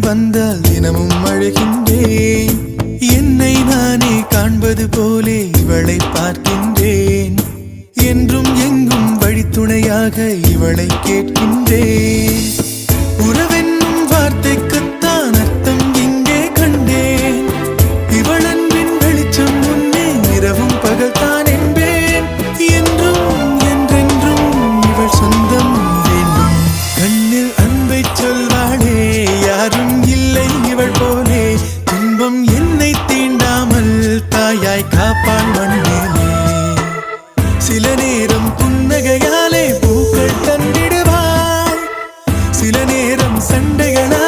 வந்தால் தினமும் அழுகின்றேன். என்னை நானே காண்பது போலே இவளை பார்க்கின்றேன். என்றும் எங்கும் வழித்துணையாக இவளை கேட்கின்றேன். உறவென்னும் வார்த்தைக்குத்தான் அர்த்தம் இங்கே கண்டேன். இவளன்பின் வெளிச்சம் முன்னே இரவும் பகல்தான் என்பேன். என்றும் என்றென்றும் இவள் சொந்தம் வேண்டும். கண்ணில் அன்பை சொல்வாளே யாரும் இல்லை இவள் போலே. துன்பம் என்னை தீண்டாமல் தாயாய் காப்பாள் மண்ணிலே. சில நேரம் புன்னகையாலே பூக்கள் தந்திடுவாள். சில நேரம் சண்டைகளா